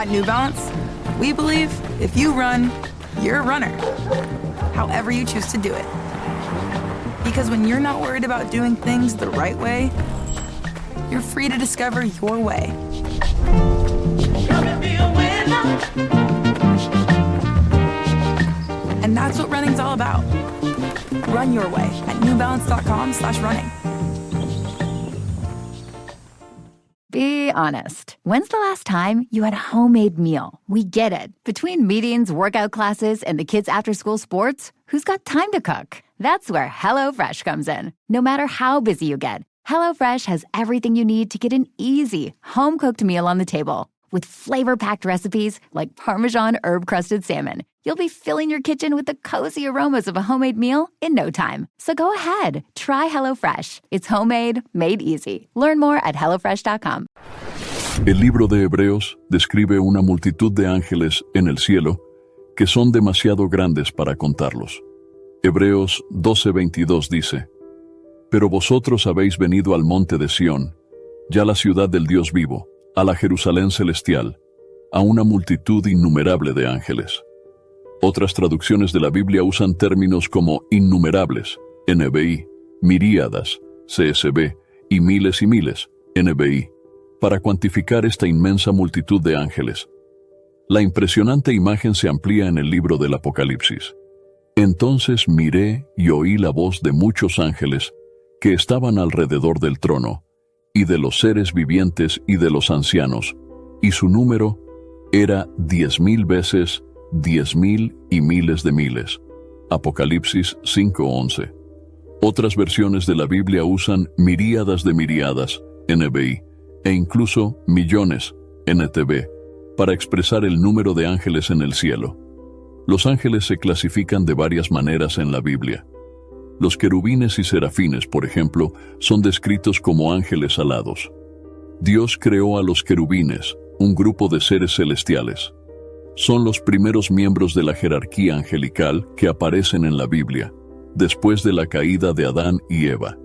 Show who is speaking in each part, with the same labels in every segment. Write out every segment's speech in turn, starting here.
Speaker 1: At New Balance, we believe if you run, you're a runner, however you choose to do it. Because when you're not worried about doing things the right way, you're free to discover your way. And that's what running's all about. Run your way at newbalance.com/running.
Speaker 2: Be honest. When's the last time you had a homemade meal? We get it. Between meetings, workout classes, and the kids' after-school sports, who's got time to cook? That's where HelloFresh comes in. No matter how busy you get, HelloFresh has everything you need to get an easy, home-cooked meal on the table. With flavor-packed recipes like Parmesan herb-crusted salmon, you'll be filling your kitchen with the cozy aromas of a homemade meal in no time. So go ahead, try HelloFresh. It's homemade, made easy. Learn more at HelloFresh.com.
Speaker 3: El libro de Hebreos describe una multitud de ángeles en el cielo que son demasiado grandes para contarlos. Hebreos 12:22 dice: Pero vosotros habéis venido al monte de Sión, ya la ciudad del Dios vivo, a la Jerusalén celestial, a una multitud innumerable de ángeles. Otras traducciones de la Biblia usan términos como innumerables, NBI, miríadas, CSB, y miles, NBI, para cuantificar esta inmensa multitud de ángeles. La impresionante imagen se amplía en el libro del Apocalipsis. Entonces miré y oí la voz de muchos ángeles que estaban alrededor del trono, y de los seres vivientes y de los ancianos, y su número era 10,000 veces 10,000 y miles de miles. Apocalipsis 5:11. Otras versiones de la Biblia usan miríadas de miríadas, NBI, e incluso millones, NTB, para expresar el número de ángeles en el cielo. Los ángeles se clasifican de varias maneras en la Biblia. Los querubines y serafines, por ejemplo, son descritos como ángeles alados. Dios creó a los querubines, un grupo de seres celestiales. Son los primeros miembros de la jerarquía angelical que aparecen en la Biblia, después de la caída de Adán y Eva.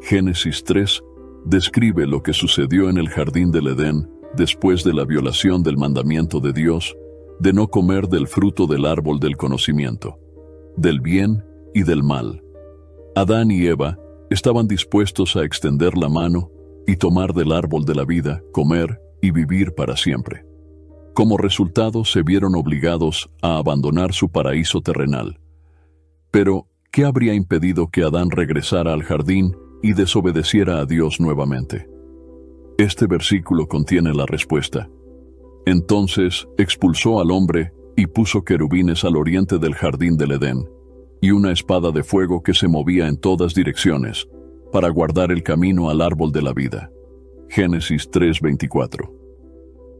Speaker 3: Génesis 3 describe lo que sucedió en el jardín del Edén después de la violación del mandamiento de Dios de no comer del fruto del árbol del conocimiento, del bien y del mal. Adán y Eva estaban dispuestos a extender la mano y tomar del árbol de la vida, comer y vivir para siempre. Como resultado, se vieron obligados a abandonar su paraíso terrenal. Pero, ¿qué habría impedido que Adán regresara al jardín y desobedeciera a Dios nuevamente? Este versículo contiene la respuesta. Entonces expulsó al hombre y puso querubines al oriente del jardín del Edén, y una espada de fuego que se movía en todas direcciones, para guardar el camino al árbol de la vida. Génesis 3:24.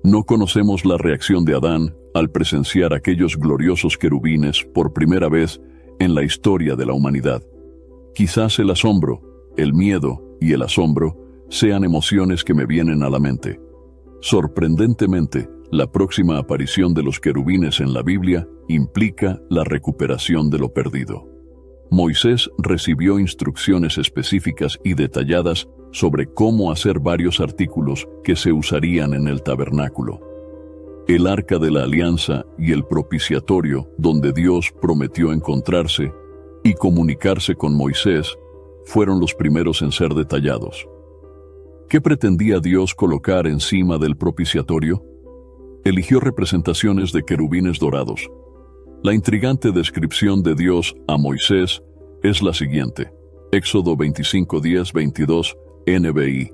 Speaker 3: No conocemos la reacción de Adán al presenciar aquellos gloriosos querubines por primera vez en la historia de la humanidad. Quizás el asombro, el miedo y el asombro sean emociones que me vienen a la mente. Sorprendentemente, la próxima aparición de los querubines en la Biblia implica la recuperación de lo perdido. Moisés recibió instrucciones específicas y detalladas sobre cómo hacer varios artículos que se usarían en el tabernáculo. El arca de la alianza y el propiciatorio, donde Dios prometió encontrarse y comunicarse con Moisés, fueron los primeros en ser detallados. ¿Qué pretendía Dios colocar encima del propiciatorio? Eligió representaciones de querubines dorados. La intrigante descripción de Dios a Moisés es la siguiente. Éxodo 25:10-22, NBI.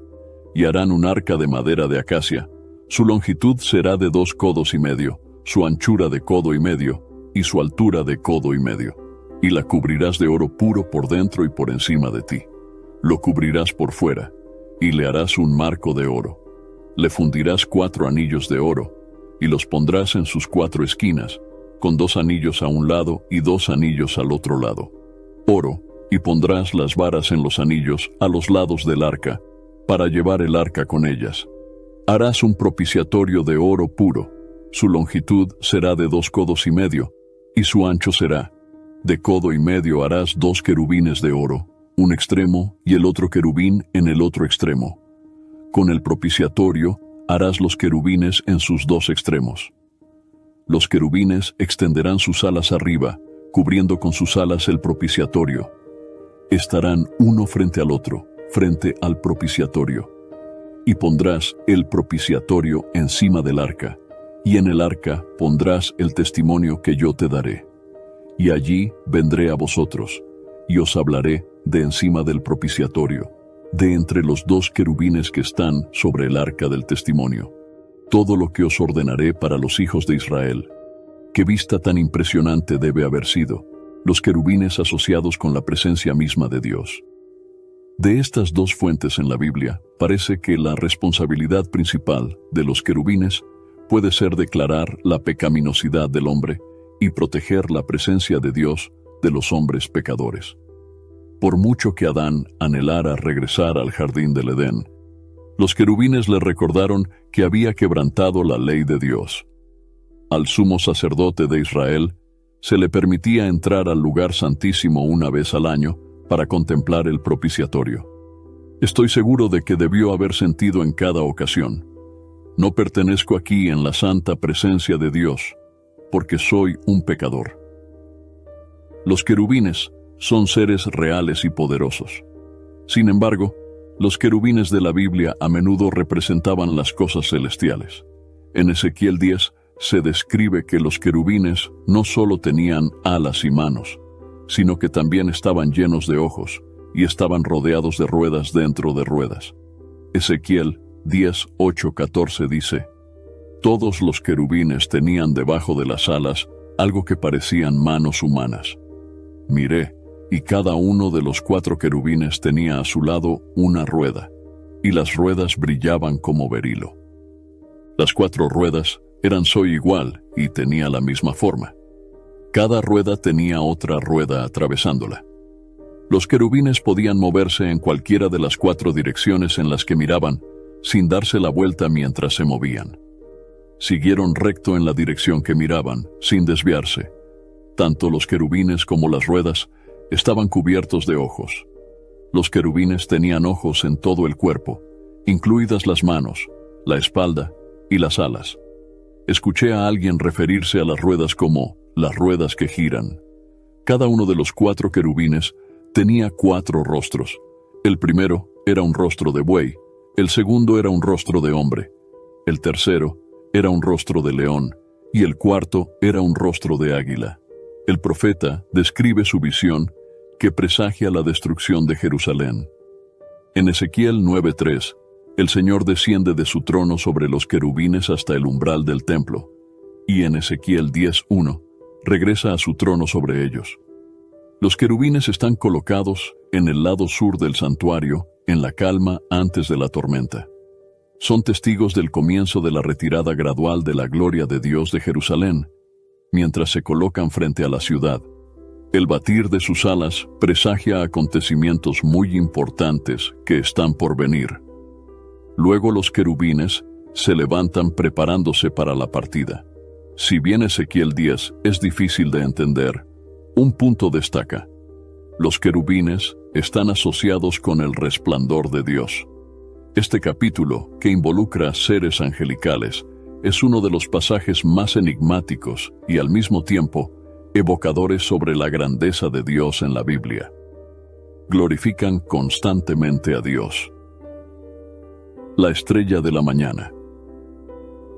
Speaker 3: Y harán un arca de madera de acacia. Su longitud será de 2 codos y medio, su anchura de codo y medio, y su altura de codo y medio. Y la cubrirás de oro puro por dentro y por encima de ti. Lo cubrirás por fuera, y le harás un marco de oro. Le fundirás 4 anillos de oro, y los pondrás en sus 4 esquinas, con 2 anillos a un lado y 2 anillos al otro lado. Oro, y pondrás las varas en los anillos a los lados del arca, para llevar el arca con ellas. Harás un propiciatorio de oro puro. Su longitud será de 2 codos y medio, y su ancho será. De codo y medio harás 2 querubines de oro, un extremo y el otro querubín en el otro extremo. Con el propiciatorio harás los querubines en sus dos extremos. Los querubines extenderán sus alas arriba, cubriendo con sus alas el propiciatorio. Estarán uno frente al otro, frente al propiciatorio. Y pondrás el propiciatorio encima del arca, y en el arca pondrás el testimonio que yo te daré. Y allí vendré a vosotros, y os hablaré de encima del propiciatorio, de entre los dos querubines que están sobre el arca del testimonio, todo lo que os ordenaré para los hijos de Israel. Qué vista tan impresionante debe haber sido, los querubines asociados con la presencia misma de Dios. De estas dos fuentes en la Biblia, parece que la responsabilidad principal de los querubines puede ser declarar la pecaminosidad del hombre y proteger la presencia de Dios de los hombres pecadores. Por mucho que Adán anhelara regresar al jardín del Edén, los querubines le recordaron que había quebrantado la ley de Dios. Al sumo sacerdote de Israel se le permitía entrar al lugar santísimo una vez al año para contemplar el propiciatorio. Estoy seguro de que debió haber sentido en cada ocasión: no pertenezco aquí en la santa presencia de Dios, porque soy un pecador. Los querubines son seres reales y poderosos. Sin embargo, los querubines de la Biblia a menudo representaban las cosas celestiales. En Ezequiel 10 se describe que los querubines no solo tenían alas y manos, sino que también estaban llenos de ojos y estaban rodeados de ruedas dentro de ruedas. Ezequiel 10:8-14 dice: todos los querubines tenían debajo de las alas algo que parecían manos humanas. Miré, y cada uno de los 4 querubines tenía a su lado una rueda, y las ruedas brillaban como berilo. Las 4 ruedas eran igual y tenía la misma forma. Cada rueda tenía otra rueda atravesándola. Los querubines podían moverse en cualquiera de las 4 direcciones en las que miraban, sin darse la vuelta mientras se movían. Siguieron recto en la dirección que miraban, sin desviarse. Tanto los querubines como las ruedas estaban cubiertos de ojos. Los querubines tenían ojos en todo el cuerpo, incluidas las manos, la espalda y las alas. Escuché a alguien referirse a las ruedas como las ruedas que giran. Cada uno de los 4 querubines tenía 4 rostros. El primero era un rostro de buey, el segundo era un rostro de hombre, el tercero era un rostro de león, y el cuarto era un rostro de águila. El profeta describe su visión que presagia la destrucción de Jerusalén. En Ezequiel 9:3, el Señor desciende de su trono sobre los querubines hasta el umbral del templo, y en Ezequiel 10:1, regresa a su trono sobre ellos. Los querubines están colocados en el lado sur del santuario, en la calma antes de la tormenta. Son testigos del comienzo de la retirada gradual de la gloria de Dios de Jerusalén, mientras se colocan frente a la ciudad. El batir de sus alas presagia acontecimientos muy importantes que están por venir. Luego los querubines se levantan preparándose para la partida. Si bien Ezequiel 10 es difícil de entender, un punto destaca: los querubines están asociados con el resplandor de Dios. Este capítulo, que involucra seres angelicales, es uno de los pasajes más enigmáticos y al mismo tiempo evocadores sobre la grandeza de Dios en la Biblia. Glorifican constantemente a Dios. La estrella de la mañana.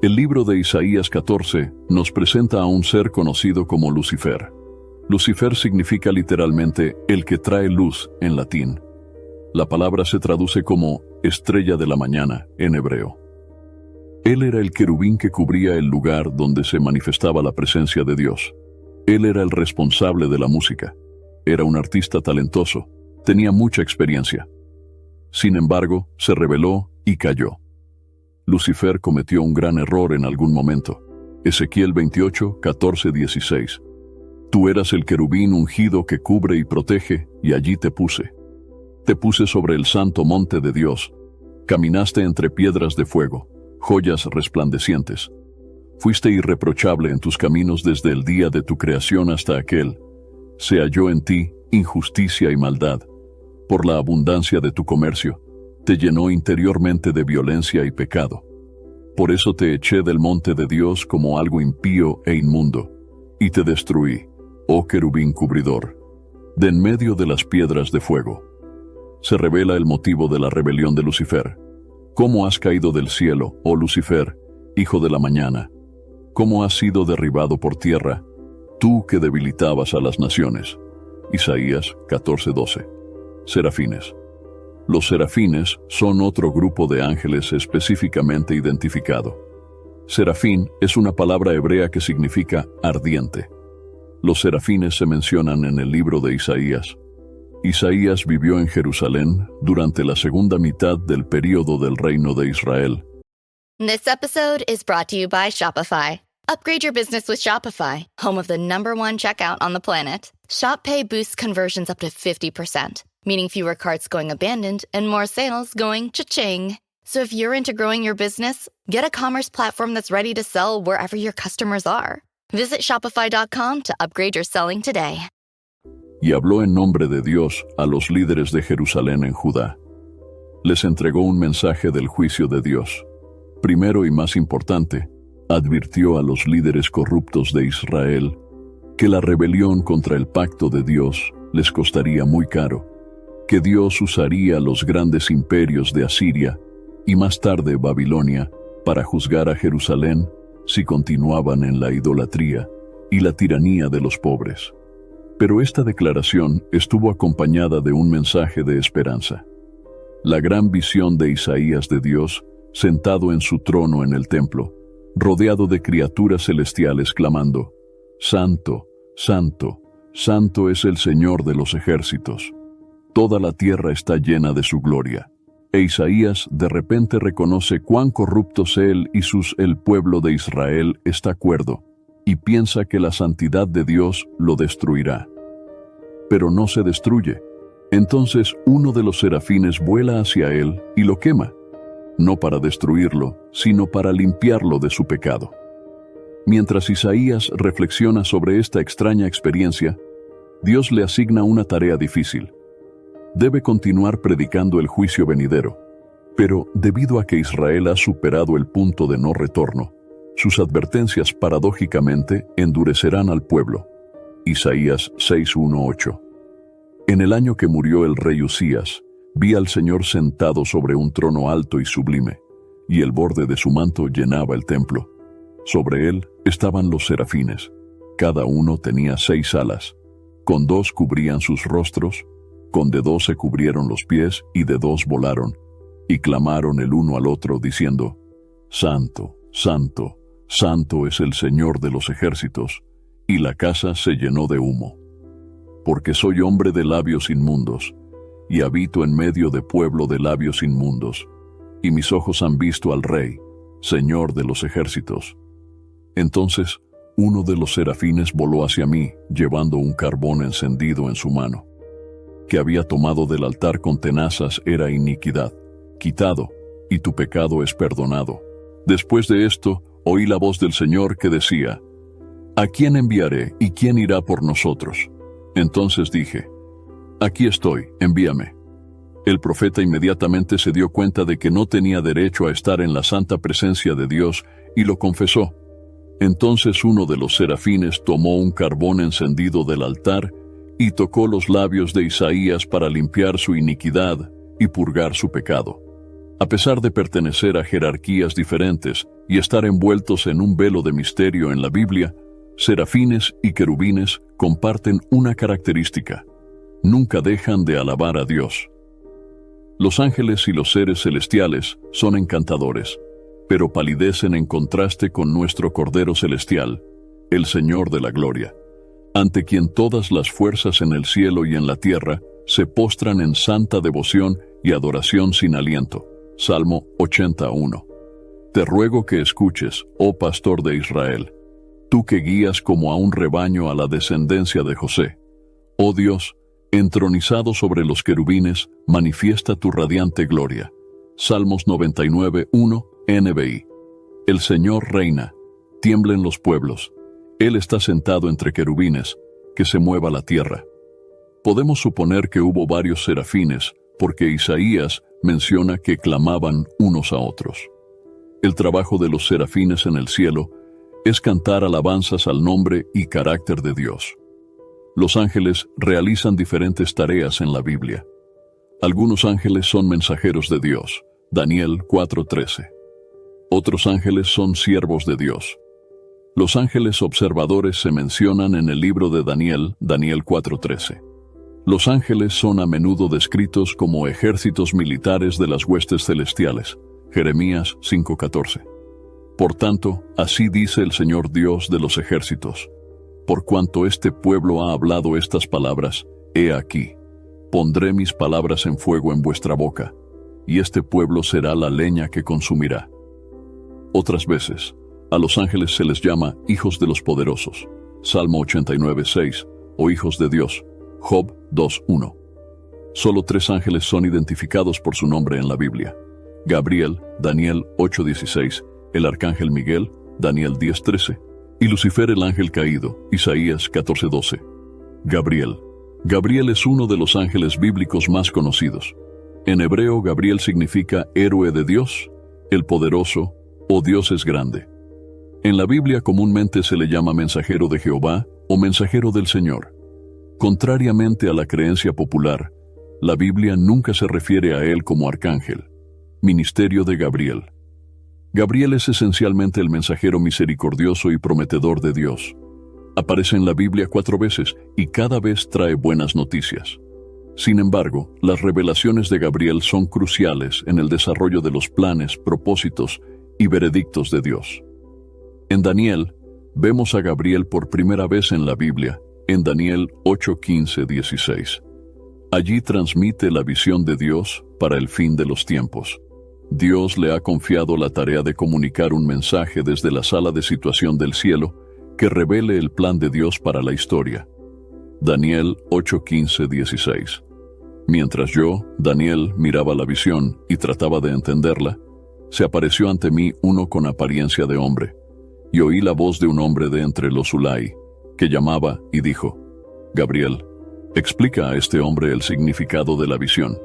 Speaker 3: El libro de Isaías 14 nos presenta a un ser conocido como Lucifer. Lucifer significa literalmente el que trae luz en latín. La palabra se traduce como estrella de la mañana en hebreo. Él era el querubín que cubría el lugar donde se manifestaba la presencia de Dios. Él era el responsable de la música. Era un artista talentoso. Tenía mucha experiencia. Sin embargo, se rebeló y cayó. Lucifer cometió un gran error en algún momento. Ezequiel 28, 14, 16. Tú eras el querubín ungido que cubre y protege, y allí te puse. Te puse sobre el santo monte de Dios. Caminaste entre piedras de fuego, joyas resplandecientes. Fuiste irreprochable en tus caminos desde el día de tu creación hasta aquel. Se halló en ti injusticia y maldad. Por la abundancia de tu comercio, te llenó interiormente de violencia y pecado. Por eso te eché del monte de Dios como algo impío e inmundo, y te destruí, oh querubín cubridor, de en medio de las piedras de fuego. Se revela el motivo de la rebelión de Lucifer. ¿Cómo has caído del cielo, oh Lucifer, hijo de la mañana? ¿Cómo has sido derribado por tierra, tú que debilitabas a las naciones? Isaías 14:12. Serafines. Los serafines son otro grupo de ángeles específicamente identificado. Serafín es una palabra hebrea que significa ardiente. Los serafines se mencionan en el libro de Isaías. Isaías vivió en Jerusalén durante la segunda mitad del período del reino de Israel.
Speaker 4: This episode is brought to you by Shopify. Upgrade your business with Shopify, home of the #1 checkout on the planet. Shop Pay boosts conversions up to 50%, meaning fewer carts going abandoned and more sales going cha-ching. So if you're into growing your business, get a commerce platform that's ready to sell wherever your customers are. Visit shopify.com to upgrade your selling today.
Speaker 3: Y habló en nombre de Dios a los líderes de Jerusalén en Judá. Les entregó un mensaje del juicio de Dios. Primero y más importante, advirtió a los líderes corruptos de Israel que la rebelión contra el pacto de Dios les costaría muy caro, que Dios usaría los grandes imperios de Asiria y más tarde Babilonia para juzgar a Jerusalén si continuaban en la idolatría y la tiranía de los pobres. Pero esta declaración estuvo acompañada de un mensaje de esperanza. La gran visión de Isaías de Dios, sentado en su trono en el templo, rodeado de criaturas celestiales clamando, «Santo, santo, santo es el Señor de los ejércitos. Toda la tierra está llena de su gloria». E Isaías de repente reconoce cuán corruptos él y el pueblo de Israel está cuerdo, y piensa que la santidad de Dios lo destruirá. Pero no se destruye. Entonces uno de los serafines vuela hacia él y lo quema, no para destruirlo, sino para limpiarlo de su pecado. Mientras Isaías reflexiona sobre esta extraña experiencia, Dios le asigna una tarea difícil. Debe continuar predicando el juicio venidero, pero debido a que Israel ha superado el punto de no retorno, sus advertencias paradójicamente endurecerán al pueblo. Isaías 6:1-8. En el año que murió el rey Usías, vi al Señor sentado sobre un trono alto y sublime, y el borde de su manto llenaba el templo. Sobre él estaban los serafines. Cada uno tenía 6 alas. Con 2 cubrían sus rostros, con de 2 se cubrieron los pies y de 2 volaron, y clamaron el uno al otro diciendo, «Santo, santo, santo es el Señor de los ejércitos», y la casa se llenó de humo. Porque soy hombre de labios inmundos, y habito en medio de pueblo de labios inmundos, y mis ojos han visto al Rey, Señor de los ejércitos. Entonces uno de los serafines voló hacia mí, llevando un carbón encendido en su mano. Que había tomado del altar con tenazas era iniquidad, quitado, y tu pecado es perdonado. Después de esto, oí la voz del Señor que decía, ¿a quién enviaré y quién irá por nosotros? Entonces dije, aquí estoy, envíame. El profeta inmediatamente se dio cuenta de que no tenía derecho a estar en la santa presencia de Dios y lo confesó. Entonces uno de los serafines tomó un carbón encendido del altar y tocó los labios de Isaías para limpiar su iniquidad y purgar su pecado. A pesar de pertenecer a jerarquías diferentes y estar envueltos en un velo de misterio en la Biblia, serafines y querubines comparten una característica: nunca dejan de alabar a Dios. Los ángeles y los seres celestiales son encantadores, pero palidecen en contraste con nuestro Cordero Celestial, el Señor de la Gloria, ante quien todas las fuerzas en el cielo y en la tierra se postran en santa devoción y adoración sin aliento. Salmo 81. Te ruego que escuches, oh pastor de Israel, tú que guías como a un rebaño a la descendencia de José. Oh Dios, entronizado sobre los querubines, manifiesta tu radiante gloria. Salmos 99:1, NBI. El Señor reina, tiemblen los pueblos. Él está sentado entre querubines, que se mueva la tierra. Podemos suponer que hubo varios serafines, porque Isaías menciona que clamaban unos a otros. El trabajo de los serafines en el cielo es cantar alabanzas al nombre y carácter de Dios. Los ángeles realizan diferentes tareas en la Biblia. Algunos ángeles son mensajeros de Dios, Daniel 4:13. Otros ángeles son siervos de Dios. Los ángeles observadores se mencionan en el libro de Daniel, Daniel 4:13. Los ángeles son a menudo descritos como ejércitos militares de las huestes celestiales, Jeremías 5:14. Por tanto, así dice el Señor Dios de los ejércitos: por cuanto este pueblo ha hablado estas palabras, he aquí, pondré mis palabras en fuego en vuestra boca, y este pueblo será la leña que consumirá. Otras veces, a los ángeles se les llama hijos de los poderosos, Salmo 89:6, o hijos de Dios, Job 2:1. Solo 3 ángeles son identificados por su nombre en la Biblia: Gabriel, Daniel 8:16, el arcángel Miguel, Daniel 10:13, y Lucifer el ángel caído, Isaías 14:12. Gabriel. Gabriel es uno de los ángeles bíblicos más conocidos. En hebreo, Gabriel significa héroe de Dios, el poderoso, o Dios es grande. En la Biblia comúnmente se le llama mensajero de Jehová o mensajero del Señor. Contrariamente a la creencia popular, la Biblia nunca se refiere a él como arcángel. Ministerio de Gabriel. Gabriel es esencialmente el mensajero misericordioso y prometedor de Dios. Aparece en la Biblia 4 veces y cada vez trae buenas noticias. Sin embargo, las revelaciones de Gabriel son cruciales en el desarrollo de los planes, propósitos y veredictos de Dios. En Daniel, vemos a Gabriel por primera vez en la Biblia, en Daniel 8:15-16. Allí transmite la visión de Dios para el fin de los tiempos. Dios le ha confiado la tarea de comunicar un mensaje desde la sala de situación del cielo que revele el plan de Dios para la historia. Daniel 8:15-16. Mientras yo, Daniel, miraba la visión y trataba de entenderla, se apareció ante mí uno con apariencia de hombre, y oí la voz de un hombre de entre los Ulai, que llamaba y dijo: Gabriel, explica a este hombre el significado de la visión.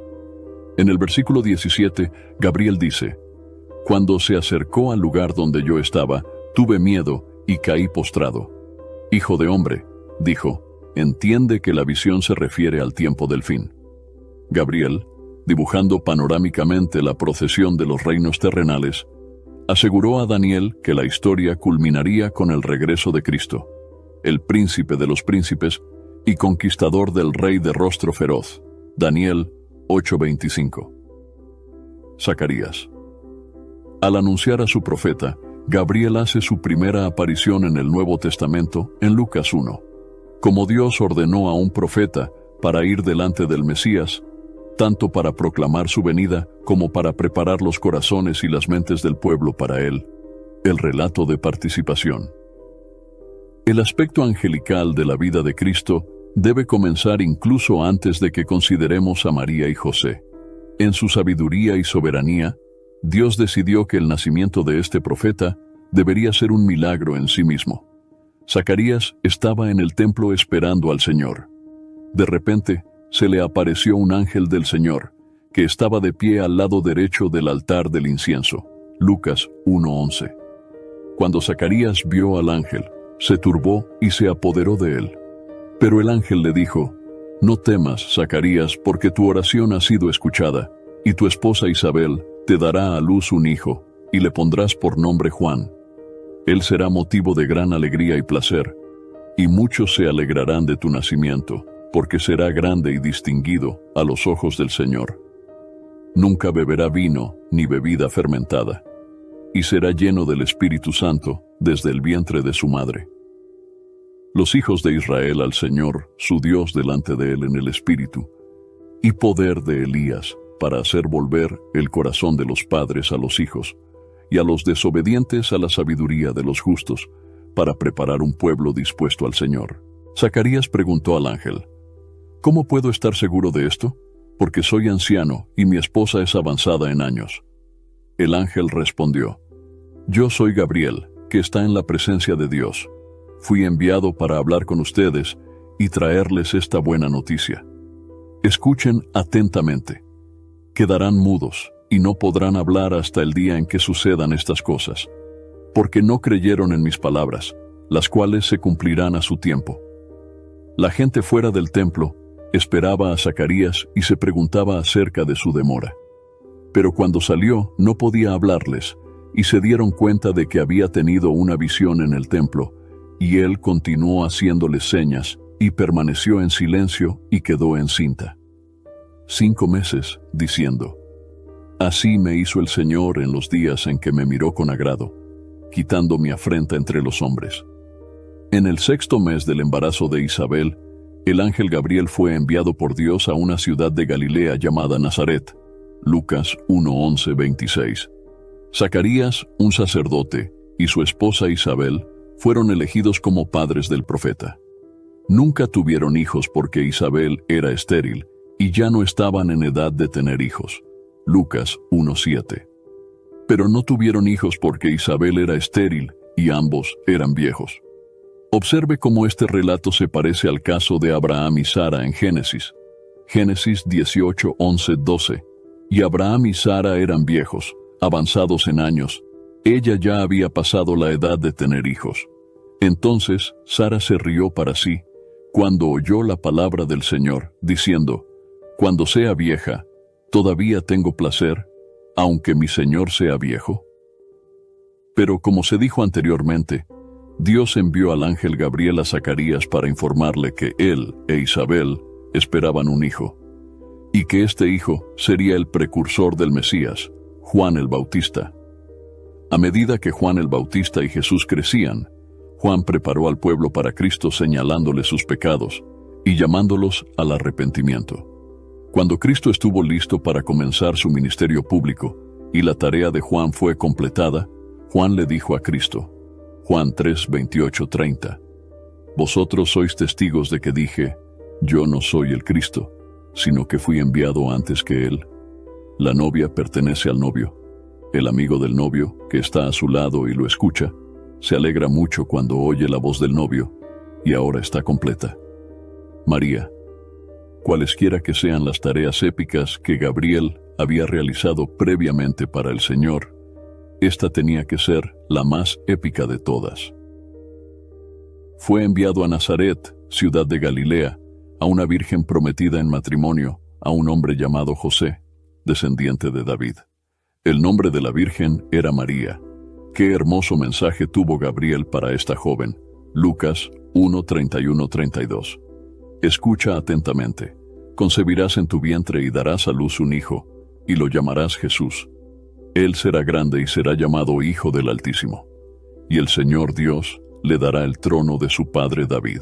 Speaker 3: En el versículo 17, Gabriel dice: cuando se acercó al lugar donde yo estaba, tuve miedo y caí postrado. Hijo de hombre, dijo, entiende que la visión se refiere al tiempo del fin. Gabriel, dibujando panorámicamente la procesión de los reinos terrenales, aseguró a Daniel que la historia culminaría con el regreso de Cristo, el príncipe de los príncipes y conquistador del rey de rostro feroz. Daniel 8:25. Zacarías. Al anunciar a su profeta, Gabriel hace su primera aparición en el Nuevo Testamento en Lucas 1. Como Dios ordenó a un profeta para ir delante del Mesías, tanto para proclamar su venida como para preparar los corazones y las mentes del pueblo para él. El relato de participación. El aspecto angelical de la vida de Cristo debe comenzar incluso antes de que consideremos a María y José. En su sabiduría y soberanía, Dios decidió que el nacimiento de este profeta debería ser un milagro en sí mismo. Zacarías estaba en el templo esperando al Señor. De repente, se le apareció un ángel del Señor, que estaba de pie al lado derecho del altar del incienso. Lucas 1:11. Cuando Zacarías vio al ángel, se turbó y se apoderó de él. Pero el ángel le dijo: no temas, Zacarías, porque tu oración ha sido escuchada, y tu esposa Isabel te dará a luz un hijo, y le pondrás por nombre Juan. Él será motivo de gran alegría y placer, y muchos se alegrarán de tu nacimiento, porque será grande y distinguido a los ojos del Señor. Nunca beberá vino ni bebida fermentada, y será lleno del Espíritu Santo desde el vientre de su madre. Los hijos de Israel al Señor, su Dios, delante de él en el Espíritu y poder de Elías, para hacer volver el corazón de los padres a los hijos, y a los desobedientes a la sabiduría de los justos, para preparar un pueblo dispuesto al Señor. Zacarías preguntó al ángel: ¿cómo puedo estar seguro de esto? Porque soy anciano y mi esposa es avanzada en años. El ángel respondió: yo soy Gabriel, que está en la presencia de Dios. Fui enviado para hablar con ustedes y traerles esta buena noticia. Escuchen atentamente. Quedarán mudos y no podrán hablar hasta el día en que sucedan estas cosas, porque no creyeron en mis palabras, las cuales se cumplirán a su tiempo. La gente fuera del templo esperaba a Zacarías y se preguntaba acerca de su demora. Pero cuando salió no podía hablarles, y se dieron cuenta de que había tenido una visión en el templo, y él continuó haciéndoles señas, y permaneció en silencio y quedó encinta. 5 meses, diciendo: Así me hizo el Señor en los días en que me miró con agrado, quitando mi afrenta entre los hombres. En el 6º mes del embarazo de Isabel, el ángel Gabriel fue enviado por Dios a una ciudad de Galilea llamada Nazaret. Lucas 1:11-26. Zacarías, un sacerdote, y su esposa Isabel fueron elegidos como padres del profeta. Nunca tuvieron hijos porque Isabel era estéril y ya no estaban en edad de tener hijos. Lucas 1:7. Pero no tuvieron hijos porque Isabel era estéril y ambos eran viejos. Observe cómo este relato se parece al caso de Abraham y Sara en Génesis. Génesis 18:11-12. Y Abraham y Sara eran viejos, avanzados en años. Ella ya había pasado la edad de tener hijos. Entonces Sara se rió para sí, cuando oyó la palabra del Señor, diciendo: Cuando sea vieja, ¿todavía tengo placer, aunque mi Señor sea viejo? Pero como se dijo anteriormente, Dios envió al ángel Gabriel a Zacarías para informarle que él e Isabel esperaban un hijo, y que este hijo sería el precursor del Mesías, Juan el Bautista. A medida que Juan el Bautista y Jesús crecían, Juan preparó al pueblo para Cristo señalándole sus pecados y llamándolos al arrepentimiento. Cuando Cristo estuvo listo para comenzar su ministerio público y la tarea de Juan fue completada, Juan le dijo a Cristo, Juan 3:28-30, Vosotros sois testigos de que dije, yo no soy el Cristo, sino que fui enviado antes que él. La novia pertenece al novio. El amigo del novio, que está a su lado y lo escucha, se alegra mucho cuando oye la voz del novio, y ahora está completa. María, cualesquiera que sean las tareas épicas que Gabriel había realizado previamente para el Señor, esta tenía que ser la más épica de todas. Fue enviado a Nazaret, ciudad de Galilea, a una virgen prometida en matrimonio a un hombre llamado José, descendiente de David. El nombre de la virgen era María. Qué hermoso mensaje tuvo Gabriel para esta joven. Lucas 1:31-32. Escucha atentamente. Concebirás en tu vientre y darás a luz un hijo, y lo llamarás Jesús. Él será grande y será llamado Hijo del Altísimo. Y el Señor Dios le dará el trono de su padre David.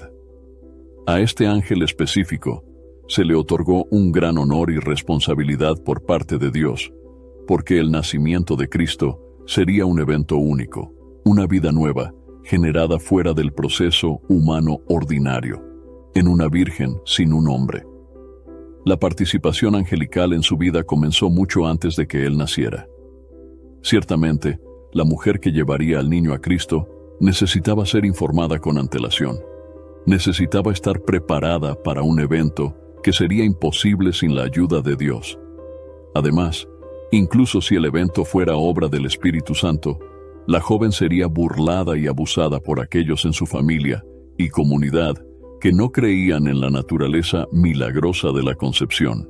Speaker 3: A este ángel específico se le otorgó un gran honor y responsabilidad por parte de Dios, porque el nacimiento de Cristo sería un evento único, una vida nueva, generada fuera del proceso humano ordinario, en una virgen sin un hombre. La participación angelical en su vida comenzó mucho antes de que él naciera. Ciertamente, la mujer que llevaría al niño a Cristo necesitaba ser informada con antelación. Necesitaba estar preparada para un evento que sería imposible sin la ayuda de Dios. Además, incluso si el evento fuera obra del Espíritu Santo, la joven sería burlada y abusada por aquellos en su familia y comunidad que no creían en la naturaleza milagrosa de la concepción.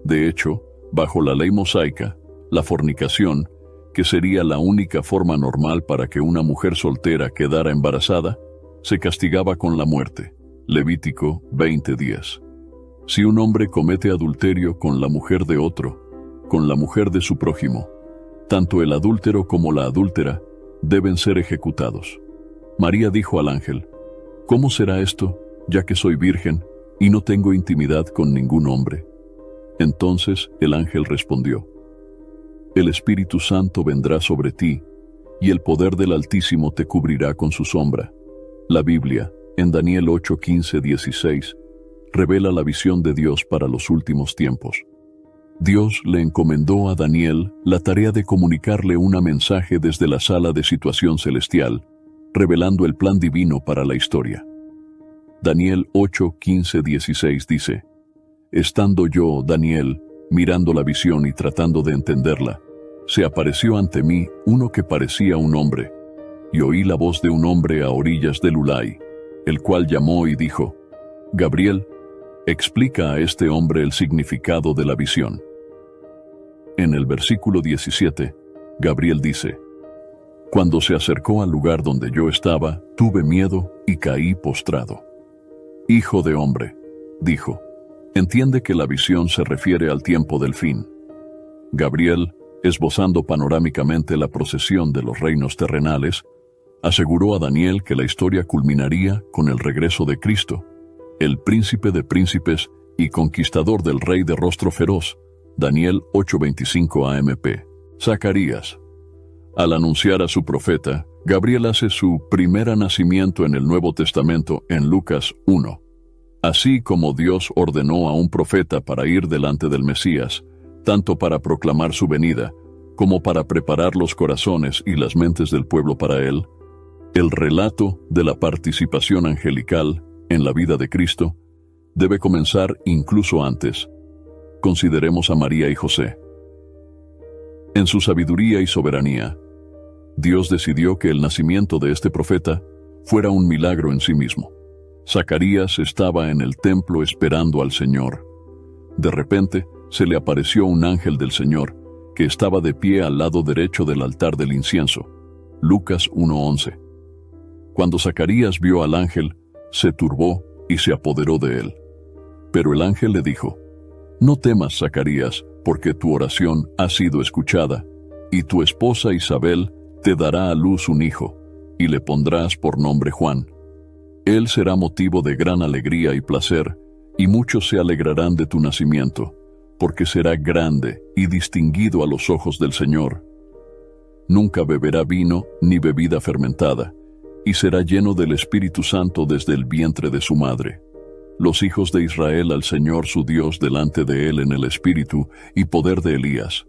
Speaker 3: De hecho, bajo la ley mosaica, la fornicación, que sería la única forma normal para que una mujer soltera quedara embarazada, se castigaba con la muerte. Levítico 20:10. Si un hombre comete adulterio con la mujer de otro, con la mujer de su prójimo, tanto el adúltero como la adúltera deben ser ejecutados. María dijo al ángel, ¿cómo será esto, ya que soy virgen y no tengo intimidad con ningún hombre? Entonces el ángel respondió, el Espíritu Santo vendrá sobre ti, y el poder del Altísimo te cubrirá con su sombra. La Biblia, en Daniel 8:15-16, revela la visión de Dios para los últimos tiempos. Dios le encomendó a Daniel la tarea de comunicarle un mensaje desde la sala de situación celestial, revelando el plan divino para la historia. Daniel 8:15-16 dice, estando yo, Daniel, mirando la visión y tratando de entenderla, se apareció ante mí uno que parecía un hombre, y oí la voz de un hombre a orillas del Ulai, el cual llamó y dijo: Gabriel, explica a este hombre el significado de la visión. En el versículo 17, Gabriel dice: Cuando se acercó al lugar donde yo estaba, tuve miedo y caí postrado. Hijo de hombre, dijo, entiende que la visión se refiere al tiempo del fin. Gabriel, esbozando panorámicamente la procesión de los reinos terrenales, aseguró a Daniel que la historia culminaría con el regreso de Cristo, el príncipe de príncipes y conquistador del rey de rostro feroz. Daniel 8:25 AMP. Zacarías. Al anunciar a su profeta, Gabriel hace su primer nacimiento en el Nuevo Testamento en Lucas 1. Así como Dios ordenó a un profeta para ir delante del Mesías, tanto para proclamar su venida, como para preparar los corazones y las mentes del pueblo para él, el relato de la participación angelical en la vida de Cristo debe comenzar incluso antes. Consideremos a María y José. En su sabiduría y soberanía, Dios decidió que el nacimiento de este profeta fuera un milagro en sí mismo. Zacarías estaba en el templo esperando al Señor. De repente, se le apareció un ángel del Señor, que estaba de pie al lado derecho del altar del incienso. Lucas 1:11. Cuando Zacarías vio al ángel, se turbó y se apoderó de él. Pero el ángel le dijo: No temas, Zacarías, porque tu oración ha sido escuchada, y tu esposa Isabel te dará a luz un hijo, y le pondrás por nombre Juan. Él será motivo de gran alegría y placer, y muchos se alegrarán de tu nacimiento, porque será grande y distinguido a los ojos del Señor. Nunca beberá vino ni bebida fermentada, y será lleno del Espíritu Santo desde el vientre de su madre. Los hijos de Israel al Señor su Dios delante de él en el espíritu y poder de Elías,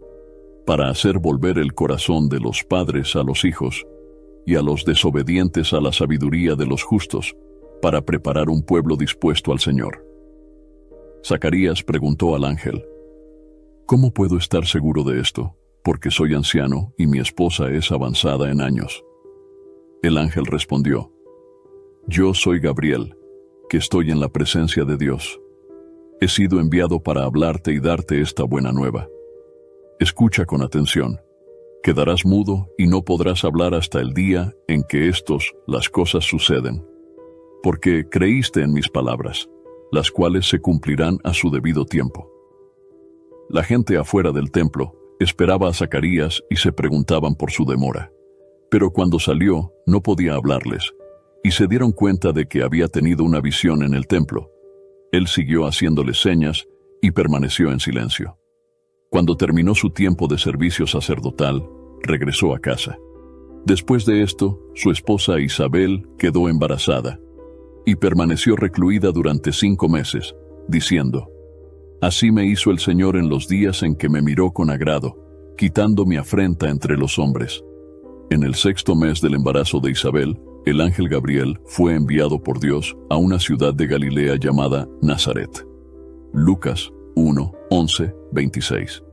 Speaker 3: para hacer volver el corazón de los padres a los hijos, y a los desobedientes a la sabiduría de los justos, para preparar un pueblo dispuesto al Señor. Zacarías preguntó al ángel: ¿Cómo puedo estar seguro de esto? Porque soy anciano y mi esposa es avanzada en años. El ángel respondió: Yo soy Gabriel, que estoy en la presencia de Dios. He sido enviado para hablarte y darte esta buena nueva. Escucha con atención. Quedarás mudo y no podrás hablar hasta el día en que las cosas suceden. Porque creíste en mis palabras, las cuales se cumplirán a su debido tiempo. La gente afuera del templo esperaba a Zacarías y se preguntaban por su demora. Pero cuando salió, no podía hablarles, y se dieron cuenta de que había tenido una visión en el templo. Él siguió haciéndoles señas y permaneció en silencio. Cuando terminó su tiempo de servicio sacerdotal, regresó a casa. Después de esto, su esposa Isabel quedó embarazada y permaneció recluida durante 5 meses, diciendo: Así me hizo el Señor en los días en que me miró con agrado, quitando mi afrenta entre los hombres. En el 6º mes del embarazo de Isabel, el ángel Gabriel fue enviado por Dios a una ciudad de Galilea llamada Nazaret. Lucas 1:11-26.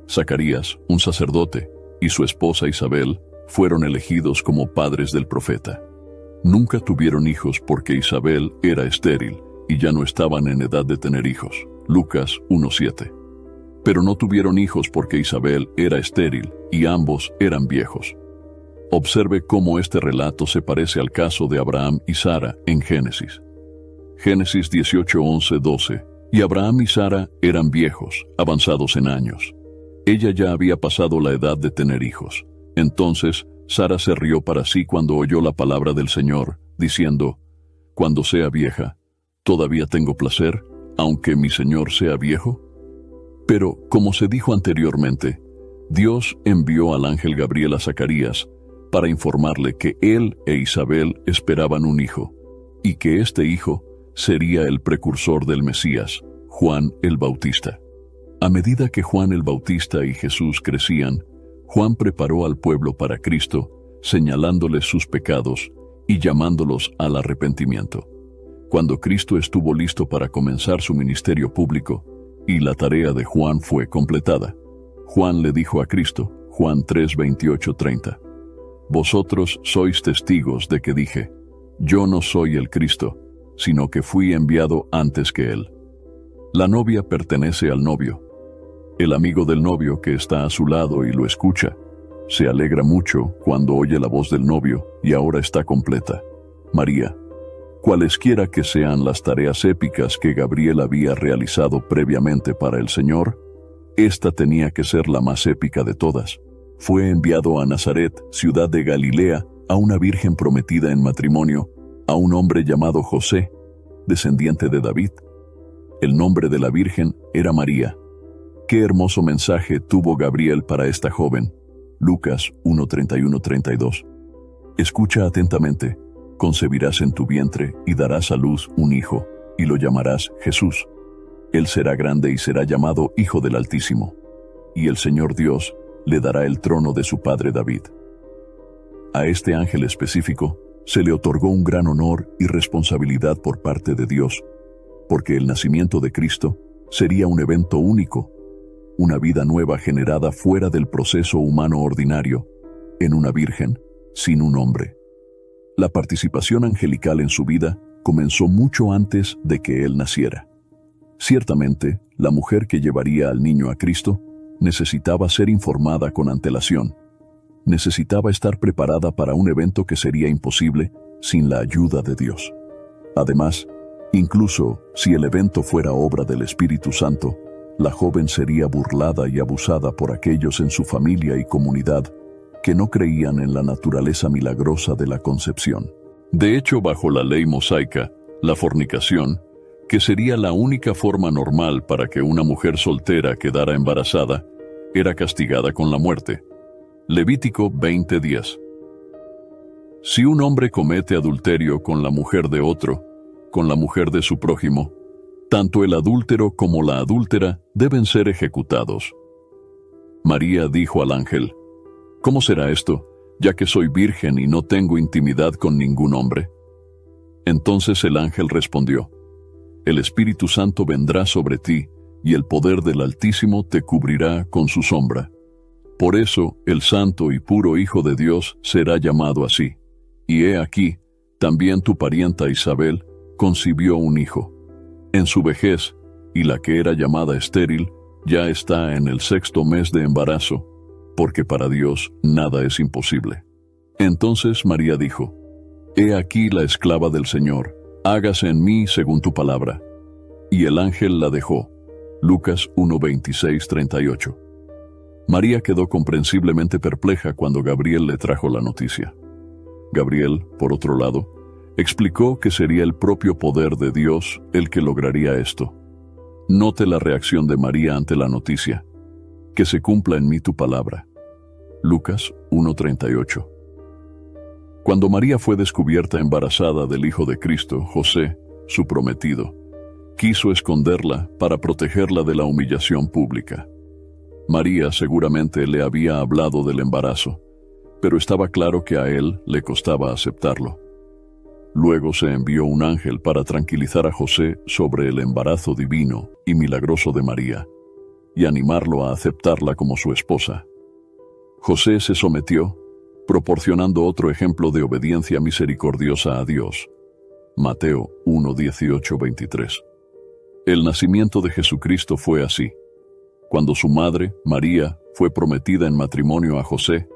Speaker 3: Zacarías, un sacerdote, y su esposa Isabel fueron elegidos como padres del profeta. Nunca tuvieron hijos porque Isabel era estéril y ya no estaban en edad de tener hijos. Lucas 1:7. Pero no tuvieron hijos porque Isabel era estéril y ambos eran viejos. Observe cómo este relato se parece al caso de Abraham y Sara en Génesis. Génesis 18:11-12. Y Abraham y Sara eran viejos, avanzados en años. Ella ya había pasado la edad de tener hijos. Entonces Sara se rió para sí cuando oyó la palabra del Señor, diciendo: Cuando sea vieja, ¿todavía tengo placer, aunque mi Señor sea viejo? Pero, como se dijo anteriormente, Dios envió al ángel Gabriel a Zacarías para informarle que él e Isabel esperaban un hijo, y que este hijo sería el precursor del Mesías, Juan el Bautista. A medida que Juan el Bautista y Jesús crecían, Juan preparó al pueblo para Cristo, señalándoles sus pecados y llamándolos al arrepentimiento. Cuando Cristo estuvo listo para comenzar su ministerio público, y la tarea de Juan fue completada. Juan le dijo a Cristo, Juan 3, 28, 30, «Vosotros sois testigos de que dije, yo no soy el Cristo, sino que fui enviado antes que él». La novia pertenece al novio. El amigo del novio que está a su lado y lo escucha, se alegra mucho cuando oye la voz del novio y ahora está completa. María, cualesquiera que sean las tareas épicas que Gabriel había realizado previamente para el Señor, esta tenía que ser la más épica de todas. Fue enviado a Nazaret, ciudad de Galilea, a una virgen prometida en matrimonio, a un hombre llamado José, descendiente de David. El nombre de la virgen era María. Qué hermoso mensaje tuvo Gabriel para esta joven. Lucas 1:31-32. Escucha atentamente. Concebirás en tu vientre y darás a luz un hijo, y lo llamarás Jesús. Él será grande y será llamado Hijo del Altísimo. Y el Señor Dios le dará el trono de su padre David. A este ángel específico se le otorgó un gran honor y responsabilidad por parte de Dios, porque el nacimiento de Cristo sería un evento único, una vida nueva generada fuera del proceso humano ordinario, en una virgen, sin un hombre. La participación angelical en su vida comenzó mucho antes de que él naciera. Ciertamente, la mujer que llevaría al niño a Cristo necesitaba ser informada con antelación. Necesitaba estar preparada para un evento que sería imposible sin la ayuda de Dios. Además, incluso si el evento fuera obra del Espíritu Santo, la joven sería burlada y abusada por aquellos en su familia y comunidad que no creían en la naturaleza milagrosa de la concepción. De hecho, bajo la ley mosaica, la fornicación, que sería la única forma normal para que una mujer soltera quedara embarazada, era castigada con la muerte. Levítico 20:10. Si un hombre comete adulterio con la mujer de otro, con la mujer de su prójimo, tanto el adúltero como la adúltera deben ser ejecutados. María dijo al ángel, «¿Cómo será esto, ya que soy virgen y no tengo intimidad con ningún hombre?» Entonces el ángel respondió, «El Espíritu Santo vendrá sobre ti, y el poder del Altísimo te cubrirá con su sombra. Por eso el santo y puro Hijo de Dios será llamado así. Y he aquí, también tu parienta Isabel concibió un hijo. En su vejez, y la que era llamada estéril, ya está en el 6º mes de embarazo, porque para Dios nada es imposible». Entonces María dijo, «He aquí la esclava del Señor, hágase en mí según tu palabra». Y el ángel la dejó. Lucas 1:26-38. María quedó comprensiblemente perpleja cuando Gabriel le trajo la noticia. Gabriel, por otro lado, explicó que sería el propio poder de Dios el que lograría esto. Note la reacción de María ante la noticia. «Que se cumpla en mí tu palabra». Lucas 1:38. Cuando María fue descubierta embarazada del Hijo de Cristo, José, su prometido, quiso esconderla para protegerla de la humillación pública. María seguramente le había hablado del embarazo, pero estaba claro que a él le costaba aceptarlo. Luego se envió un ángel para tranquilizar a José sobre el embarazo divino y milagroso de María, y animarlo a aceptarla como su esposa. José se sometió, proporcionando otro ejemplo de obediencia misericordiosa a Dios. Mateo 1:18-23. El nacimiento de Jesucristo fue así. Cuando su madre, María, fue prometida en matrimonio a José,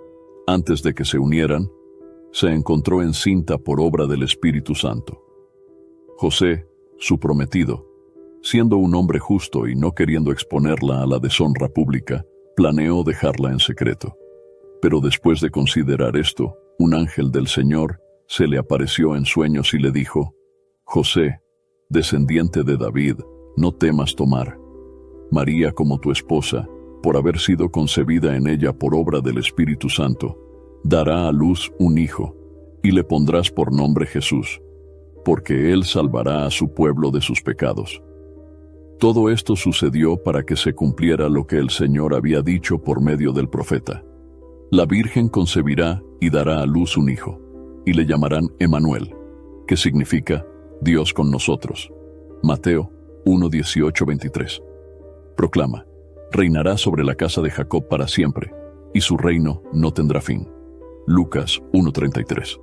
Speaker 3: antes de que se unieran, se encontró encinta por obra del Espíritu Santo. José, su prometido, siendo un hombre justo y no queriendo exponerla a la deshonra pública, planeó dejarla en secreto. Pero después de considerar esto, un ángel del Señor se le apareció en sueños y le dijo, «José, descendiente de David, no temas tomar María como tu esposa, por haber sido concebida en ella por obra del Espíritu Santo. Dará a luz un hijo, y le pondrás por nombre Jesús, porque él salvará a su pueblo de sus pecados». Todo esto sucedió para que se cumpliera lo que el Señor había dicho por medio del profeta. La Virgen concebirá y dará a luz un hijo, y le llamarán Emmanuel, que significa Dios con nosotros. Mateo 1:18-23. proclama: reinará sobre la casa de Jacob para siempre, y su reino no tendrá fin. Lucas 1:33.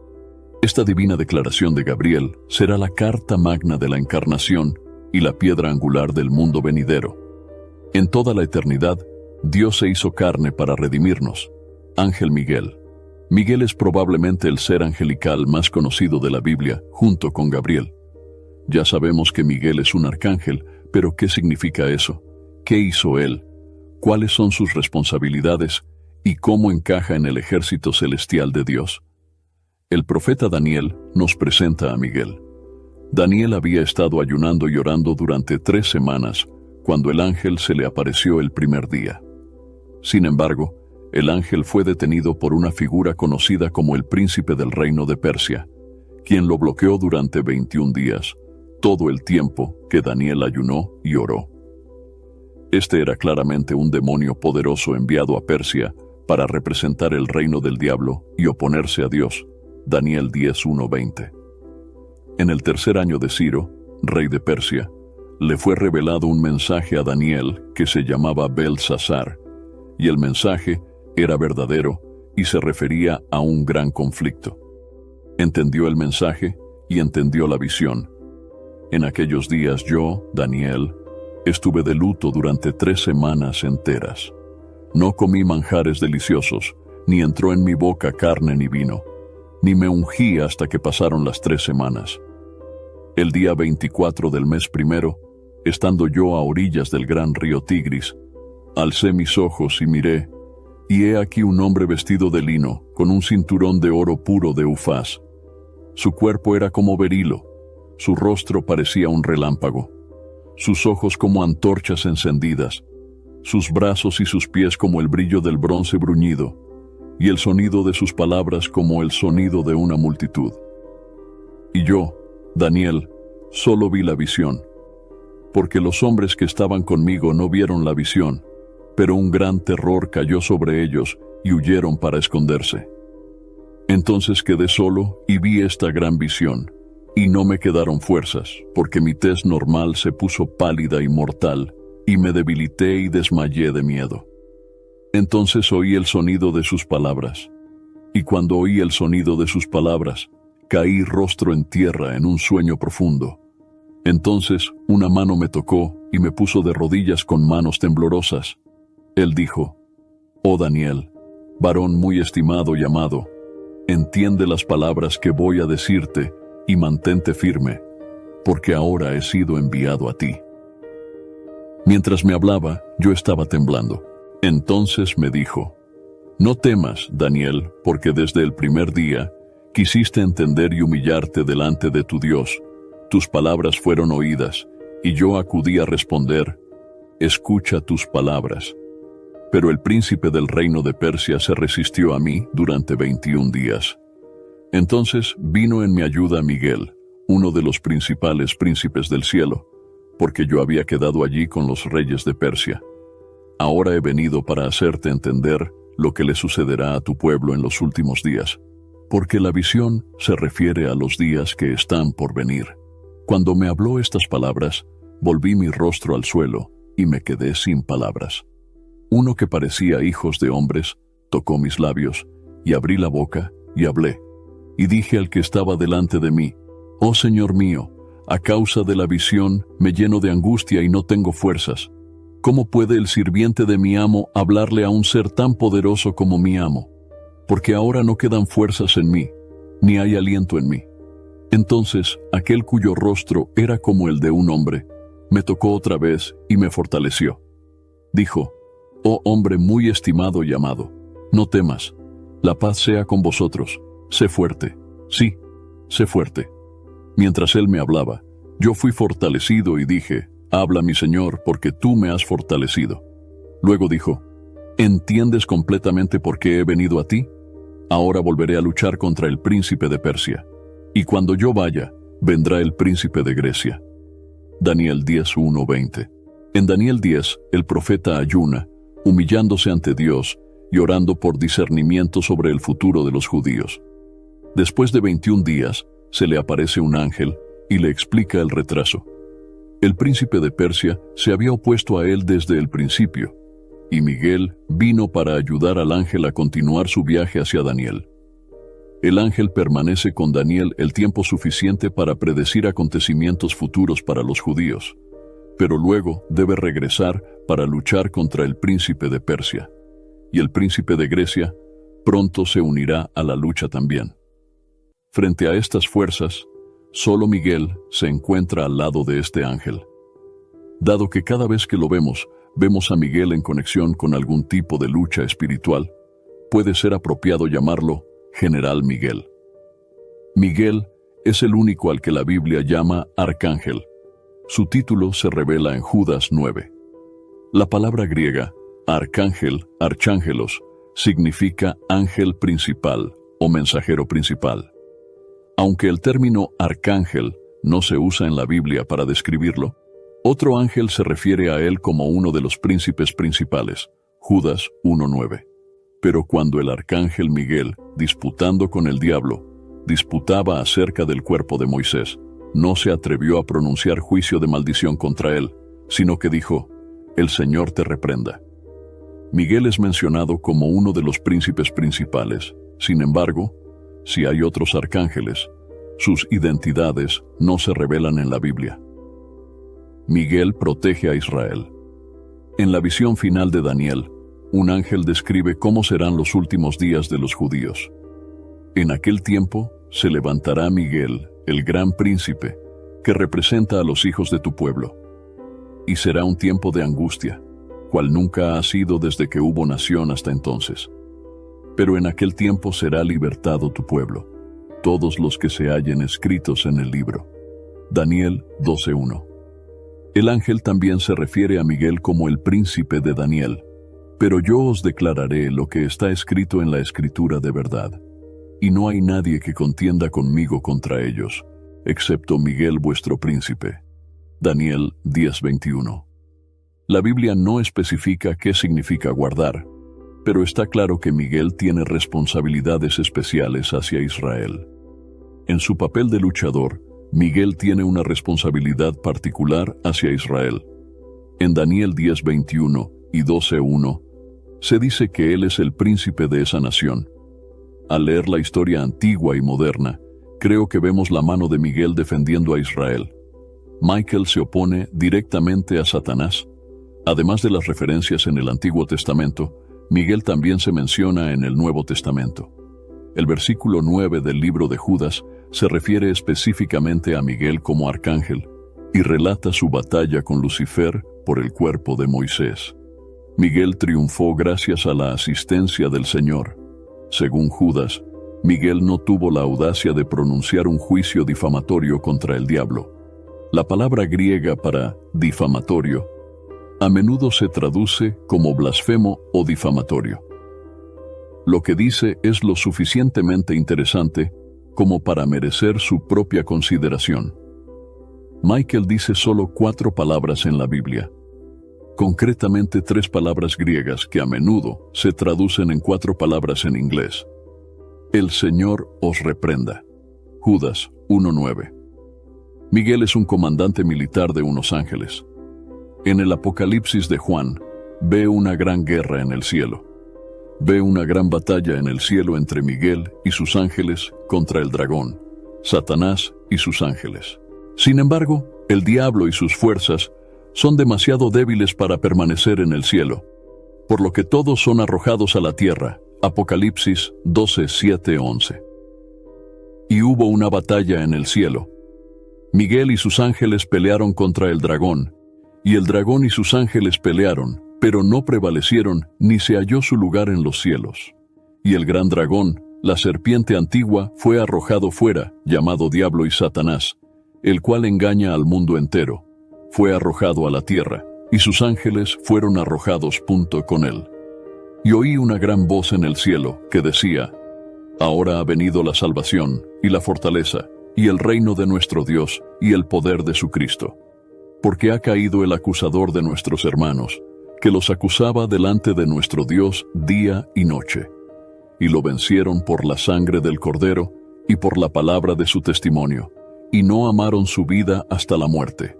Speaker 3: Esta divina declaración de Gabriel será la carta magna de la encarnación y la piedra angular del mundo venidero. En toda la eternidad, Dios se hizo carne para redimirnos. Ángel Miguel. Miguel es probablemente el ser angelical más conocido de la Biblia, junto con Gabriel. Ya sabemos que Miguel es un arcángel, pero ¿qué significa eso? ¿Qué hizo él? ¿Cuáles son sus responsabilidades? ¿Y cómo encaja en el ejército celestial de Dios? El profeta Daniel nos presenta a Miguel. Daniel había estado ayunando y orando durante 3 semanas, cuando el ángel se le apareció el primer día. Sin embargo, el ángel fue detenido por una figura conocida como el príncipe del reino de Persia, quien lo bloqueó durante 21 días, todo el tiempo que Daniel ayunó y oró. Este era claramente un demonio poderoso enviado a Persia para representar el reino del diablo y oponerse a Dios. Daniel 10:1-20. En el 3er año de Ciro, rey de Persia, le fue revelado un mensaje a Daniel que se llamaba Belsasar, y el mensaje era verdadero y se refería a un gran conflicto. Entendió el mensaje y entendió la visión. En aquellos días yo, Daniel, estuve de luto durante 3 semanas enteras. No comí manjares deliciosos, ni entró en mi boca carne ni vino, ni me ungí hasta que pasaron las 3 semanas. El día 24 del mes primero, estando yo a orillas del gran río Tigris, alcé mis ojos y miré, y he aquí un hombre vestido de lino, con un cinturón de oro puro de Ufaz. Su cuerpo era como berilo, su rostro parecía un relámpago, sus ojos como antorchas encendidas, sus brazos y sus pies como el brillo del bronce bruñido, y el sonido de sus palabras como el sonido de una multitud. Y yo, Daniel, solo vi la visión, porque los hombres que estaban conmigo no vieron la visión, pero un gran terror cayó sobre ellos y huyeron para esconderse. Entonces quedé solo y vi esta gran visión, y no me quedaron fuerzas, porque mi tez normal se puso pálida y mortal, y me debilité y desmayé de miedo. Entonces oí el sonido de sus palabras, y cuando oí el sonido de sus palabras, caí rostro en tierra en un sueño profundo. Entonces una mano me tocó y me puso de rodillas con manos temblorosas. Él dijo: «Oh Daniel, varón muy estimado y amado, entiende las palabras que voy a decirte y mantente firme, porque ahora he sido enviado a ti». Mientras me hablaba, yo estaba temblando. Entonces me dijo: «No temas, Daniel, porque desde el primer día quisiste entender y humillarte delante de tu Dios. Tus palabras fueron oídas, y yo acudí a responder: escucha tus palabras». Pero el príncipe del reino de Persia se resistió a mí durante 21 días. Entonces vino en mi ayuda Miguel, uno de los principales príncipes del cielo, porque yo había quedado allí con los reyes de Persia. Ahora he venido para hacerte entender lo que le sucederá a tu pueblo en los últimos días, porque la visión se refiere a los días que están por venir. Cuando me habló estas palabras, volví mi rostro al suelo y me quedé sin palabras. Uno que parecía hijos de hombres tocó mis labios, y abrí la boca y hablé. Y dije al que estaba delante de mí: «Oh Señor mío, a causa de la visión me lleno de angustia y no tengo fuerzas. ¿Cómo puede el sirviente de mi amo hablarle a un ser tan poderoso como mi amo? Porque ahora no quedan fuerzas en mí, ni hay aliento en mí». Entonces aquel cuyo rostro era como el de un hombre, me tocó otra vez y me fortaleció. Dijo: «Oh hombre muy estimado y amado, no temas, la paz sea con vosotros, sé fuerte, sí, sé fuerte». Mientras él me hablaba, yo fui fortalecido y dije: «Habla, mi Señor, porque tú me has fortalecido». Luego dijo: «¿Entiendes completamente por qué he venido a ti? Ahora volveré a luchar contra el príncipe de Persia, y cuando yo vaya, vendrá el príncipe de Grecia». Daniel 10:1-20. En Daniel 10, el profeta ayuna, humillándose ante Dios y orando por discernimiento sobre el futuro de los judíos. Después de 21 días, se le aparece un ángel y le explica el retraso. El príncipe de Persia se había opuesto a él desde el principio, y Miguel vino para ayudar al ángel a continuar su viaje hacia Daniel. El ángel permanece con Daniel el tiempo suficiente para predecir acontecimientos futuros para los judíos, pero luego debe regresar para luchar contra el príncipe de Persia, y el príncipe de Grecia pronto se unirá a la lucha también. Frente a estas fuerzas, solo Miguel se encuentra al lado de este ángel. Dado que cada vez que lo vemos a Miguel en conexión con algún tipo de lucha espiritual, puede ser apropiado llamarlo General Miguel. Miguel es el único al que la Biblia llama arcángel. Su título se revela en Judas 9. La palabra griega, arcángel, archángelos, significa ángel principal o mensajero principal. Aunque el término arcángel no se usa en la Biblia para describirlo, otro ángel se refiere a él como uno de los príncipes principales, Judas 1:9. Pero cuando el arcángel Miguel, disputando con el diablo, disputaba acerca del cuerpo de Moisés, no se atrevió a pronunciar juicio de maldición contra él, sino que dijo: «El Señor te reprenda». Miguel es mencionado como uno de los príncipes principales. Sin embargo, si hay otros arcángeles, sus identidades no se revelan en la Biblia. Miguel protege a Israel. En la visión final de Daniel, un ángel describe cómo serán los últimos días de los judíos. En aquel tiempo se levantará Miguel, el gran príncipe, que representa a los hijos de tu pueblo. Y será un tiempo de angustia, cual nunca ha sido desde que hubo nación hasta entonces. Pero en aquel tiempo será libertado tu pueblo, todos los que se hallen escritos en el libro. Daniel 12:1. El ángel también se refiere a Miguel como el príncipe de Daniel. Pero yo os declararé lo que está escrito en la Escritura de verdad. Y no hay nadie que contienda conmigo contra ellos, excepto Miguel vuestro príncipe. Daniel 10:21. La Biblia no especifica qué significa guardar, pero está claro que Miguel tiene responsabilidades especiales hacia Israel. En su papel de luchador, Miguel tiene una responsabilidad particular hacia Israel. En Daniel 10:21 y 12:1, se dice que él es el príncipe de esa nación. Al leer la historia antigua y moderna, creo que vemos la mano de Miguel defendiendo a Israel. Michael se opone directamente a Satanás. Además de las referencias en el Antiguo Testamento, Miguel también se menciona en el Nuevo Testamento. El versículo 9 del libro de Judas se refiere específicamente a Miguel como arcángel y relata su batalla con Lucifer por el cuerpo de Moisés. Miguel triunfó gracias a la asistencia del Señor. Según Judas, Miguel no tuvo la audacia de pronunciar un juicio difamatorio contra el diablo. La palabra griega para difamatorio a menudo se traduce como blasfemo o difamatorio. Lo que dice es lo suficientemente interesante como para merecer su propia consideración. Michael dice solo 4 palabras en la Biblia, concretamente 3 palabras griegas que a menudo se traducen en 4 palabras en inglés. El Señor os reprenda. Judas 1:9. Miguel es un comandante militar de unos ángeles. En el Apocalipsis de Juan, ve una gran guerra en el cielo. Ve una gran batalla en el cielo entre Miguel y sus ángeles contra el dragón, Satanás y sus ángeles. Sin embargo, el diablo y sus fuerzas son demasiado débiles para permanecer en el cielo, por lo que todos son arrojados a la tierra. Apocalipsis 12:7-11. Y hubo una batalla en el cielo. Miguel y sus ángeles pelearon contra el dragón, y el dragón y sus ángeles pelearon, pero no prevalecieron ni se halló su lugar en los cielos. Y el gran dragón, la serpiente antigua, fue arrojado fuera, llamado Diablo y Satanás, el cual engaña al mundo entero. Fue arrojado a la tierra, y sus ángeles fueron arrojados con él. Y oí una gran voz en el cielo que decía: Ahora ha venido la salvación, y la fortaleza, y el reino de nuestro Dios, y el poder de su Cristo. Porque ha caído el acusador de nuestros hermanos, que los acusaba delante de nuestro Dios día y noche. Y lo vencieron por la sangre del Cordero, y por la palabra de su testimonio, y no amaron su vida hasta la muerte.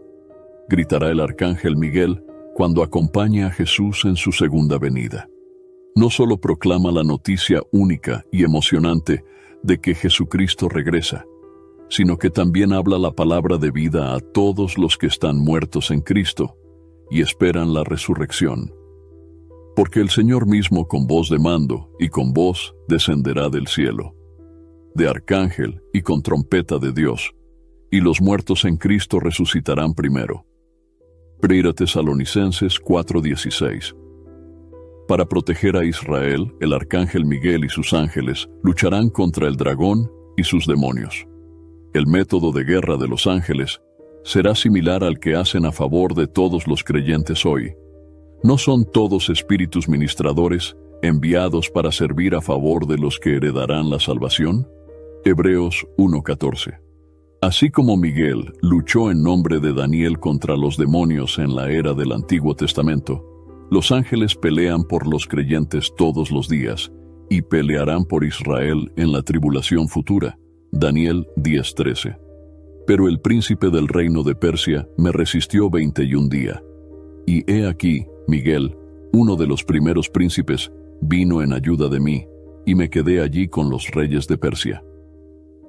Speaker 3: gritará el arcángel Miguel cuando acompañe a Jesús en su segunda venida. No solo proclama la noticia única y emocionante de que Jesucristo regresa, sino que también habla la palabra de vida a todos los que están muertos en Cristo y esperan la resurrección. Porque el Señor mismo con voz de mando y con voz descenderá del cielo, de arcángel y con trompeta de Dios, y los muertos en Cristo resucitarán primero. 1 Tesalonicenses 4:16. Para proteger a Israel, el arcángel Miguel y sus ángeles lucharán contra el dragón y sus demonios. El método de guerra de los ángeles será similar al que hacen a favor de todos los creyentes hoy. ¿No son todos espíritus ministradores enviados para servir a favor de los que heredarán la salvación? Hebreos 1:14. Así como Miguel luchó en nombre de Daniel contra los demonios en la era del Antiguo Testamento, los ángeles pelean por los creyentes todos los días y pelearán por Israel en la tribulación futura. Daniel 10:13. Pero el príncipe del reino de Persia me resistió 21 días. Y he aquí, Miguel, uno de los primeros príncipes, vino en ayuda de mí, y me quedé allí con los reyes de Persia.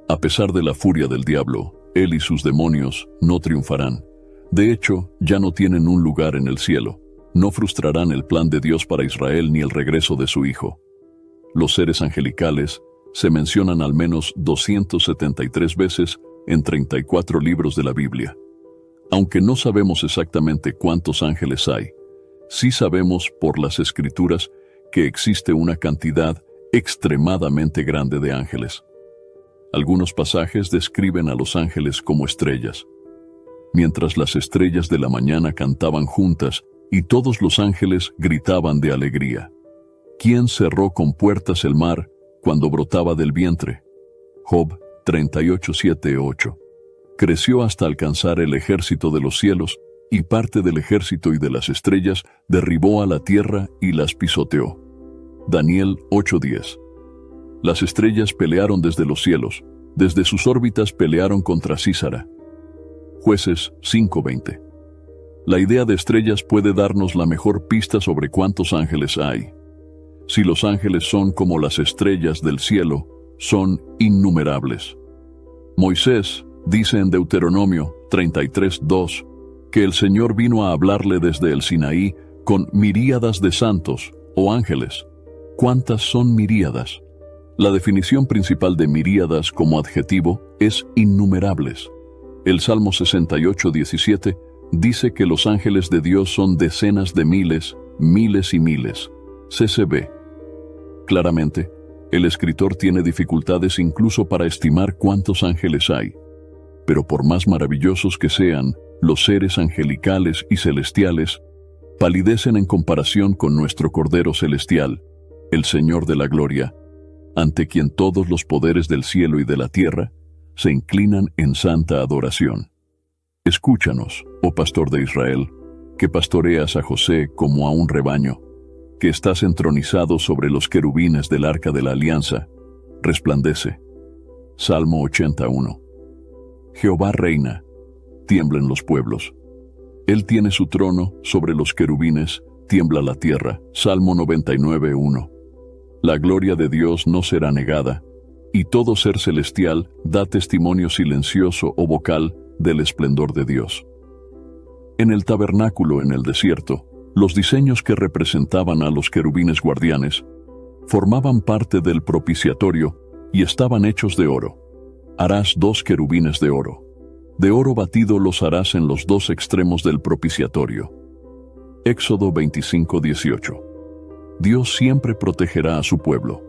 Speaker 3: A pesar de la furia del diablo, él y sus demonios no triunfarán. De hecho, ya no tienen un lugar en el cielo. No frustrarán el plan de Dios para Israel ni el regreso de su Hijo. Los seres angelicales se mencionan al menos 273 veces en 34 libros de la Biblia. Aunque no sabemos exactamente cuántos ángeles hay, sí sabemos por las Escrituras que existe una cantidad extremadamente grande de ángeles. Algunos pasajes describen a los ángeles como estrellas. Mientras las estrellas de la mañana cantaban juntas y todos los ángeles gritaban de alegría. ¿Quién cerró con puertas el mar cuando brotaba del vientre? Job 38:7-8. Creció hasta alcanzar el ejército de los cielos, y parte del ejército y de las estrellas derribó a la tierra y las pisoteó. Daniel 8:10. Las estrellas pelearon desde los cielos, desde sus órbitas pelearon contra Císara. Jueces 5:20. La idea de estrellas puede darnos la mejor pista sobre cuántos ángeles hay. Si los ángeles son como las estrellas del cielo, son innumerables. Moisés dice en Deuteronomio 33:2 que el Señor vino a hablarle desde el Sinaí con miríadas de santos o ángeles. ¿Cuántas son miríadas? La definición principal de miríadas como adjetivo es innumerables. El Salmo 68:17 dice que los ángeles de Dios son decenas de miles, miles y miles. CCB. Claramente, el escritor tiene dificultades incluso para estimar cuántos ángeles hay. Pero por más maravillosos que sean, los seres angelicales y celestiales palidecen en comparación con nuestro Cordero Celestial, el Señor de la Gloria, ante quien todos los poderes del cielo y de la tierra se inclinan en santa adoración. Escúchanos, oh Pastor de Israel, que pastoreas a José como a un rebaño, que estás entronizado sobre los querubines del arca de la alianza, resplandece. Salmo 81. Jehová reina, tiemblen los pueblos. Él tiene su trono sobre los querubines, tiembla la tierra. Salmo 99:1. La gloria de Dios no será negada, y todo ser celestial da testimonio silencioso o vocal del esplendor de Dios. En el tabernáculo en el desierto, los diseños que representaban a los querubines guardianes formaban parte del propiciatorio y estaban hechos de oro. Harás 2 querubines de oro. De oro batido los harás en los 2 extremos del propiciatorio. Éxodo 25:18. Dios siempre protegerá a su pueblo.